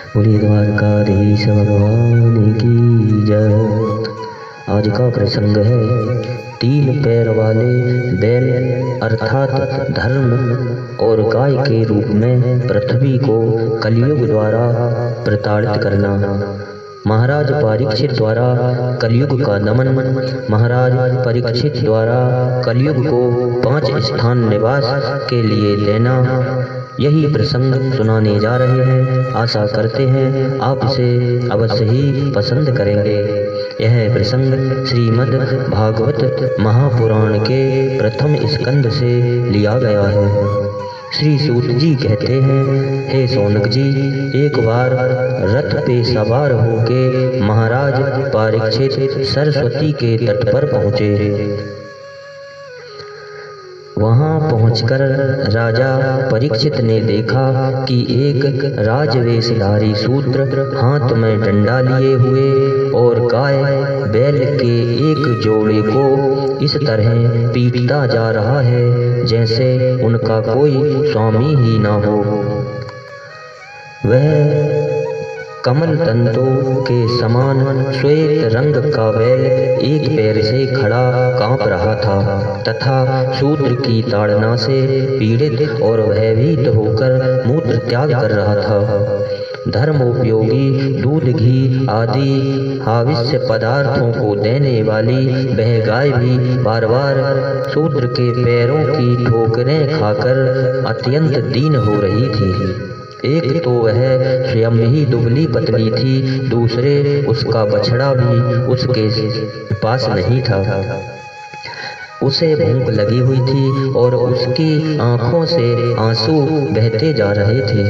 बोलिए द्वारकाधीश भगवान की जय। आज का प्रसंग है 3 पैर वाले बैल अर्थात धर्म और गाय के रूप में पृथ्वी को कलयुग द्वारा प्रताड़ित करना। महाराज परीक्षित द्वारा कलयुग का दमन। महाराज परीक्षित द्वारा कलयुग को 5 स्थान निवास के लिए देना, यही प्रसंग सुनाने जा रहे हैं। आशा करते हैं आप इसे अवश्य ही पसंद करेंगे। यह प्रसंग श्रीमद् भागवत महापुराण के प्रथम स्कंद से लिया गया है। श्री सूत जी कहते हैं, हे सौनक जी, एक बार रथ पे सवार होके महाराज परीक्षित सरस्वती के तट पर पहुँचे। वहां पहुंचकर राजा परीक्षित ने देखा कि एक राजवेशधारी शूद्र हाथ में डंडा लिए हुए और गाय बैल के एक जोड़े को इस तरह पीटता जा रहा है जैसे उनका कोई स्वामी ही ना हो। वह कमल तंतों के समान श्वेत रंग का बैल एक पैर से खड़ा कांप रहा था तथा शूद्र की ताड़ना से पीड़ित और भयभीत होकर मूत्र त्याग कर रहा था। धर्मोपयोगी दूध घी आदि हाविष्य पदार्थों को देने वाली वह गाय भी बार बार शूद्र के पैरों की ठोकरें खाकर अत्यंत दीन हो रही थी। एक तो वह स्वयं ही दुबली पतली थी, दूसरे उसका बछड़ा भी उसके पास नहीं था। उसे भूख लगी हुई थी और उसकी आंखों से आंसू बहते जा रहे थे।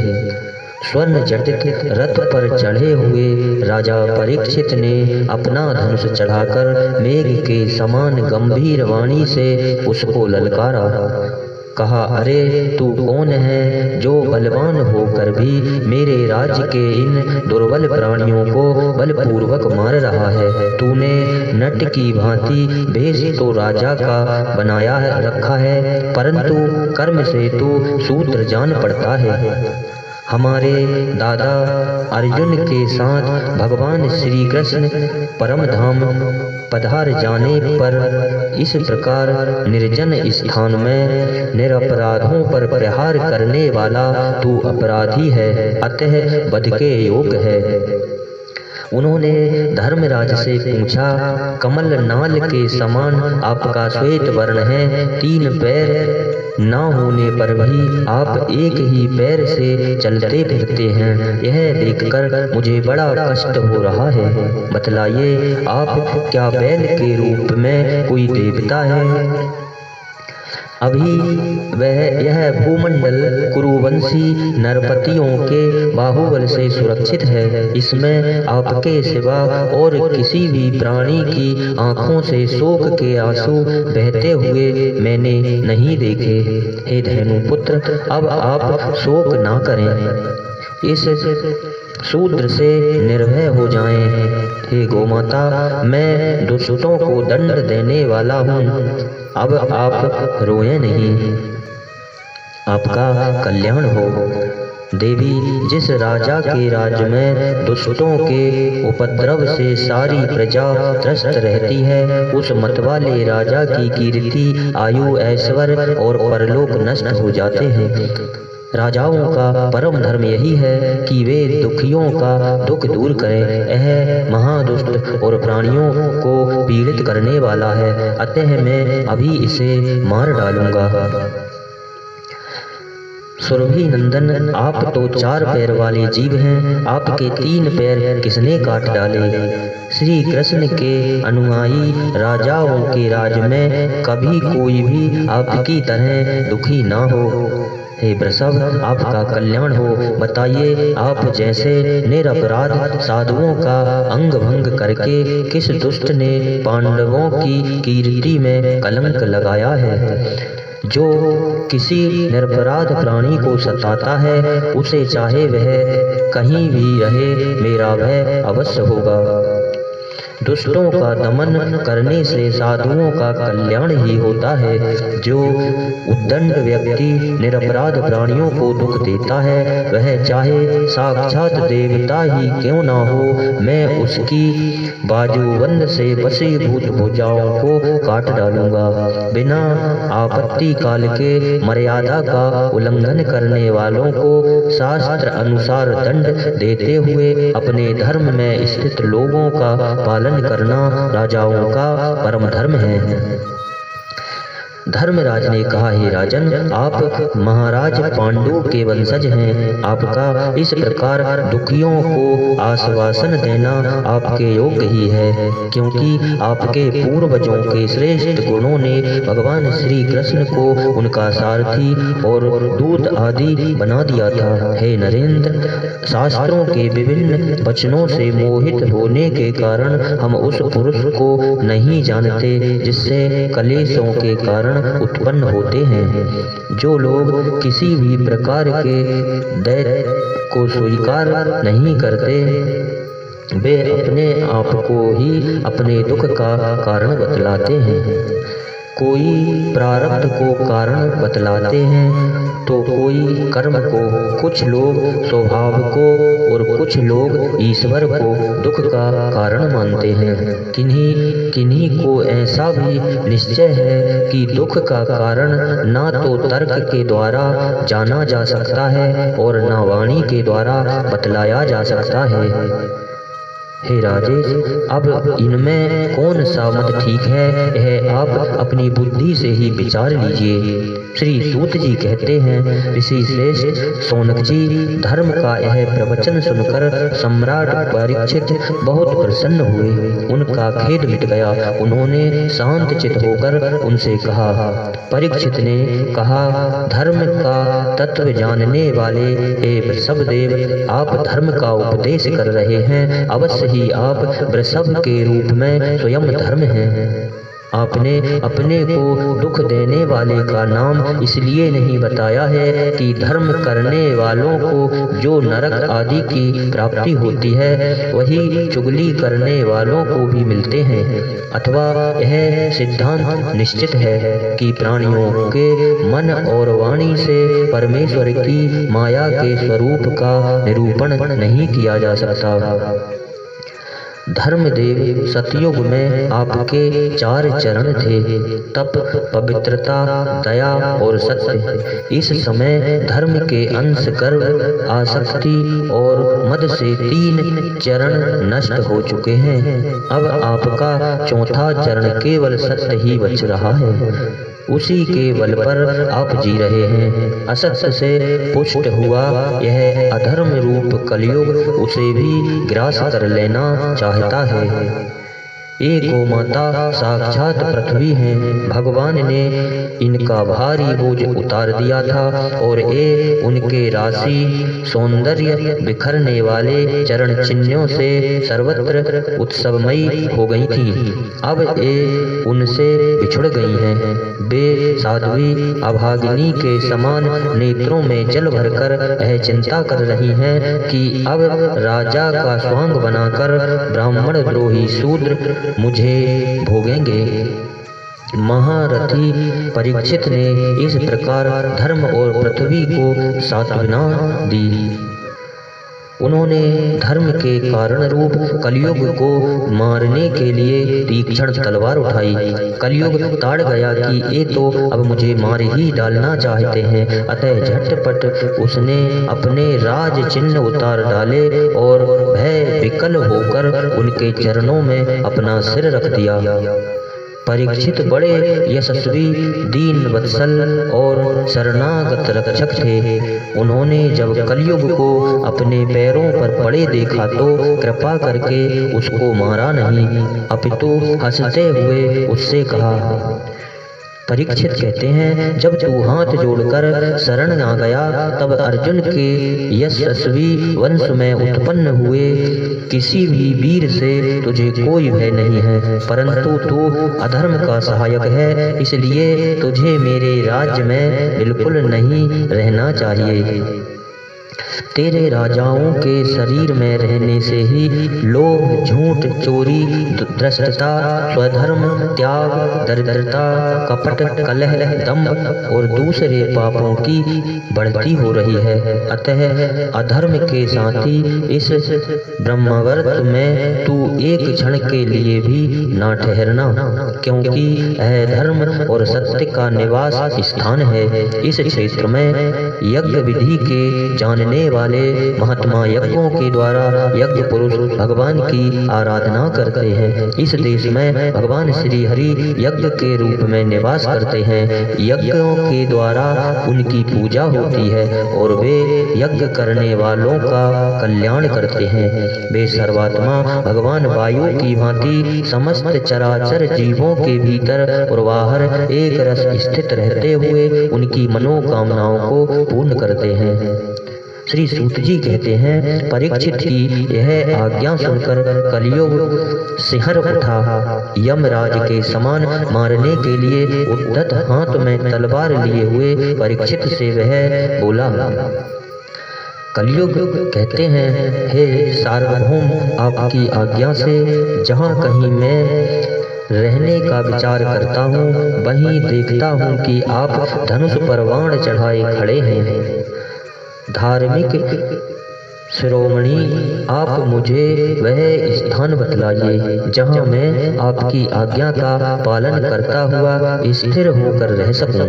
स्वर्ण जटित रथ पर चढ़े हुए राजा परीक्षित ने अपना धनुष चढ़ाकर मेघ के समान गंभीर वाणी से उसको ललकारा। कहा, अरे तू कौन है जो बलवान होकर भी मेरे राज्य के इन दुर्बल प्राणियों को बलपूर्वक मार रहा है? तूने नट की भांति भेष तो राजा का बनाया रखा है, परंतु कर्म से तू शूद्र जान पड़ता है। हमारे दादा अर्जुन के साथ भगवान श्री कृष्ण परम धाम पधार जाने पर इस प्रकार निर्जन स्थान में निरपराधों पर प्रहार करने वाला तू अपराधी है, अतः वध के योग्य है। उन्होंने धर्मराज से पूछा, कमल नाल के समान आपका श्वेत वर्ण है, 3 पैर न होने पर भी आप एक ही पैर से चलते फिरते हैं। यह देखकर मुझे बड़ा कष्ट हो रहा है। बतलाइए, आप क्या बैल के रूप में कोई देवता है? अभी यह भूमंडल कुरुवंशी नरपतियों के बाहुबल से सुरक्षित है। इसमें आपके सिवा और किसी भी प्राणी की आंखों से शोक के आंसू बहते हुए मैंने नहीं देखे। हे धनुपुत्र, अब आप शोक ना करें, इस शूद्र से निर्भय हो जाएं। हे गोमाता, मैं दुष्टों को दंड देने वाला हूँ, अब आप रोएं नहीं, आपका कल्याण हो। देवी, जिस राजा के राज्य में दुष्टों के उपद्रव से सारी प्रजा त्रस्त रहती है, उस मतवाले राजा की कीर्ति, आयु, ऐश्वर्य और परलोक नष्ट हो जाते हैं। राजाओं का परम धर्म यही है कि वे दुखियों का दुख दूर करें। यह महादुष्ट और प्राणियों को पीड़ित करने वाला है, अतः मैं अभी इसे मार डालूंगा। सुरभि नंदन, आप तो 4 पैर वाले जीव हैं, आपके 3 पैर किसने काट डाले? श्री कृष्ण के अनुयायी राजाओं के राज में कभी कोई भी आपकी तरह दुखी ना हो। हे वृषभ, आपका कल्याण हो। बताइए, आप जैसे निरपराध साधुओं का अंग भंग करके किस दुष्ट ने पांडवों की कीर्ति में कलंक लगाया है? जो किसी निरपराध प्राणी को सताता है, उसे चाहे वह कहीं भी रहे, मेरा भय अवश्य होगा। दुष्टों का दमन करने से साधुओं का कल्याण ही होता है। जो उद्दंड व्यक्ति निरपराध प्राणियों को दुख देता है, वह चाहे साक्षात देवता ही क्यों ना हो, मैं उसकी बाजूबंद से वशीभूत भुजाओं को काट डालूंगा। बिना आपत्ति काल के मर्यादा का उल्लंघन करने वालों को शास्त्र अनुसार दंड देते हुए अपने धर्म में स्थित लोगों का पालन करना राजाओं का परम धर्म है। धर्मराज ने कहा, हे राजन, आप महाराज पांडु के वंशज हैं। आपका इस प्रकार दुखियों को आश्वासन देना आपके योग्य ही है, क्योंकि आपके पूर्वजों के श्रेष्ठ गुणों ने भगवान श्री कृष्ण को उनका सारथी और दूत आदि बना दिया था। हे नरेंद्र, शास्त्रों के विभिन्न वचनों से मोहित होने के कारण हम उस पुरुष को नहीं जानते जिससे कलेशों के कारण उत्पन्न होते हैं। जो लोग किसी भी प्रकार के दैत्य को स्वीकार नहीं करते, वे अपने आप को ही अपने दुख का कारण बतलाते हैं। कोई प्रारब्ध को कारण बतलाते हैं तो कोई कर्म को, कुछ लोग स्वभाव को और कुछ लोग ईश्वर को दुख का कारण मानते हैं। किन्हीं को ऐसा भी निश्चय है कि दुख का कारण ना तो तर्क के द्वारा जाना जा सकता है और ना वाणी के द्वारा बतलाया जा सकता है। हे राजेश, अब इनमें कौन सा मत ठीक है, यह आप अपनी बुद्धि से ही विचार लीजिए। श्री सूत जी कहते हैं, ऋषि श्रेष्ठ शौनक जी, धर्म का यह प्रवचन सुनकर सम्राट परीक्षित बहुत प्रसन्न हुए। उनका खेद मिट गया। उन्होंने शांत चित होकर उनसे कहा। परीक्षित ने कहा, धर्म का तत्व जानने वाले हे वृषभदेव, आप धर्म का उपदेश कर रहे हैं। अवश्य ही आप वृषभ के रूप में स्वयं धर्म हैं। आपने अपने को दुख देने वाले का नाम इसलिए नहीं बताया है कि धर्म करने वालों को जो नरक आदि की प्राप्ति होती है, वही चुगली करने वालों को भी मिलते हैं। अथवा यह सिद्धांत निश्चित है कि प्राणियों के मन और वाणी से परमेश्वर की माया के स्वरूप का निरूपण नहीं किया जा सकता। धर्मदेव, सतयुग में आपके 4 चरण थे, तप, पवित्रता, दया और सत्य। इस समय धर्म के अंश गर्व, आसक्ति और मद से 3 चरण नष्ट हो चुके हैं। अब आपका 4था चरण केवल सत्य ही बच रहा है। उसी के बल पर आप जी रहे हैं। असत्य से पुष्ट हुआ यह अधर्म रूप कलयुग उसे भी ग्रास कर लेना चाहता है। एक गोमाता साक्षात पृथ्वी है। भगवान ने इनका भारी बोझ उतार दिया था और ये उनके राशि सौंदर्य बिखरने वाले चरण चिन्हों से सर्वत्र उत्सवमयी हो गई थी। अब ये उनसे बिछुड़ गई हैं। वे साध्वी अभागिनी के समान नेत्रों में जल भरकर यह चिंता कर रही हैं कि अब राजा का स्वांग बनाकर ब्राह्मण द्रोही शूद्र मुझे भोगेंगे। महारथी परीक्षित ने इस प्रकार धर्म और पृथ्वी को सांत्वना दी। उन्होंने धर्म के कारण रूप कलयुग को मारने के लिए तीक्ष्ण तलवार उठाई। कलयुग ताड़ गया कि ये तो अब मुझे मार ही डालना चाहते हैं। अतः झटपट उसने अपने राज चिन्ह उतार डाले और भय विकल होकर उनके चरणों में अपना सिर रख दिया। परीक्षित बड़े यशस्वी, दीन वत्सल और शरणागत रक्षक थे। उन्होंने जब कलयुग को अपने पैरों पर पड़े देखा तो कृपा करके उसको मारा नहीं, अपितु हंसते हुए उससे कहा। परीक्षित कहते हैं, जब तू हाथ जोड़कर शरण आ गया तब अर्जुन के यशस्वी वंश में उत्पन्न हुए किसी भी वीर से तुझे कोई भय नहीं है, परंतु तू अधर्म का सहायक है, इसलिए तुझे मेरे राज्य में बिल्कुल नहीं रहना चाहिए। तेरे राजाओं के शरीर में रहने से ही लोभ, झूठ, चोरी, धृष्टता, स्वधर्म, त्याग, दरिद्रता, कपट, कलह, दंभ और दूसरे पापों की बढ़ती हो रही है। अतः अधर्म के साथी इस ब्रह्मावर्त में तू एक क्षण के लिए भी ना ठहरना, क्योंकि अधर्म और सत्य का निवास स्थान है। इस क्षेत्र में यज्ञ विधि के जानने वाले महात्मा यज्ञों के द्वारा यज्ञ पुरुष भगवान की आराधना करते हैं। इस देश में भगवान श्री हरि यज्ञ के रूप में निवास करते हैं। यज्ञों के द्वारा उनकी पूजा होती है और वे यज्ञ करने वालों का कल्याण करते हैं। वे सर्वात्मा भगवान वायु की भांति समस्त चराचर जीवों के भीतर और बाहर एक रस स्थित रहते हुए उनकी मनोकामनाओं को पूर्ण करते हैं। श्री सूत जी कहते हैं, परीक्षित की यह आज्ञा सुनकर कलियुग सिंहर उठा। यमराज के समान मारने के लिए उद्धत हाथ में तलवार लिए हुए परीक्षित से वह बोला। कलियुग कहते हैं, हे सार्वभौम, आपकी आज्ञा से जहाँ कहीं मैं रहने का विचार करता हूँ वहीं देखता हूँ कि आप धनुष पर बाण चढ़ाए खड़े हैं। धार्मिक शिरोमणि, आप मुझे वह स्थान बतलाइए जहाँ मैं आपकी आज्ञा का पालन करता हुआ स्थिर होकर रह सकूं।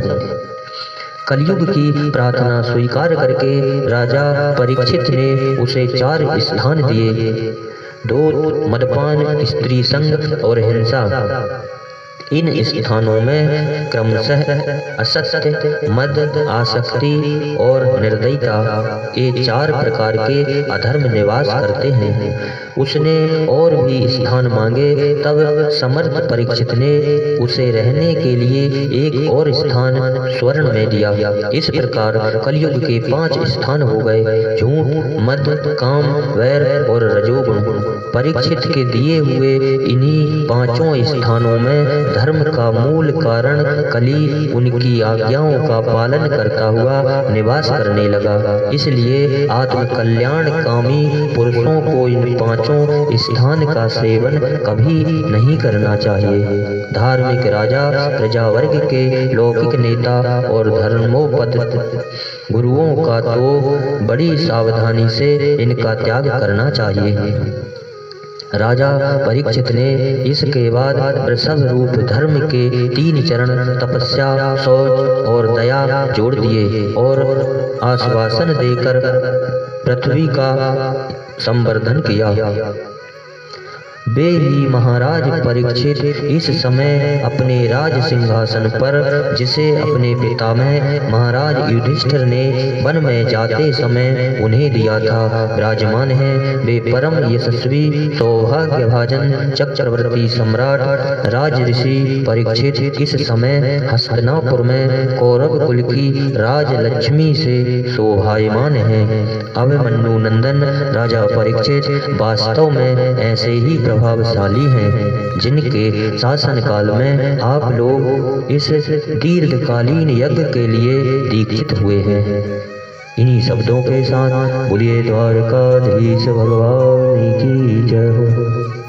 कलयुग की प्रार्थना स्वीकार करके राजा परीक्षित ने उसे 4 स्थान दिए: दूध, मदपान, स्त्री संग और हिंसा। इन स्थानों में क्रमशः असत्य, मद, आसक्ति और निर्दयता, ये 4 प्रकार के अधर्म निवास करते हैं। उसने और भी स्थान मांगे, तब समर्थ परीक्षित ने उसे रहने के लिए एक और स्थान स्वर्ण में दिया। इस प्रकार कलयुग के 5 स्थान हो गए: झूठ, मद, काम, वैर और रजोगुण। परीक्षित के दिए हुए इन्हीं 5 स्थानों में धर्म का मूल कारण कली उनकी आज्ञाओं का पालन करता हुआ निवास करने लगा। इसलिए आत्म कल्याण कामी पुरुषों को इन 5 स्थान का सेवन कभी नहीं करना चाहिए। धार्मिक राजा, प्रजा वर्ग के लौकिक नेता और धर्मोपद गुरुओं का तो बड़ी सावधानी से इनका त्याग करना चाहिए। राजा परीक्षित ने इसके बाद प्रसव रूप धर्म के 3 चरण तपस्या, शौच और दया जोड़ दिए और आश्वासन देकर पृथ्वी का संवर्धन किया। वे ही महाराज परीक्षित इस समय अपने राज सिंहासन पर, जिसे अपने पितामह महाराज युधिष्ठिर ने वन में जाते समय उन्हें दिया था, विराजमान हैं। वे परम यशस्वी, सौभाग्यभाजन, चक्रवर्ती सम्राट राज ऋषि परीक्षित इस समय हस्तिनापुर में कौरव कुल की राजलक्ष्मी से शोभायमान हैं। अभिमन्यु नंदन राजा परीक्षित वास्तव में ऐसे ही प्रभावशाली हैं, जिनके शासन काल में आप लोग इस दीर्घकालीन यज्ञ के लिए दीक्षित हुए हैं। इन्हीं शब्दों के साथ बोलिए द्वारकाधीश भगवान की जय हो।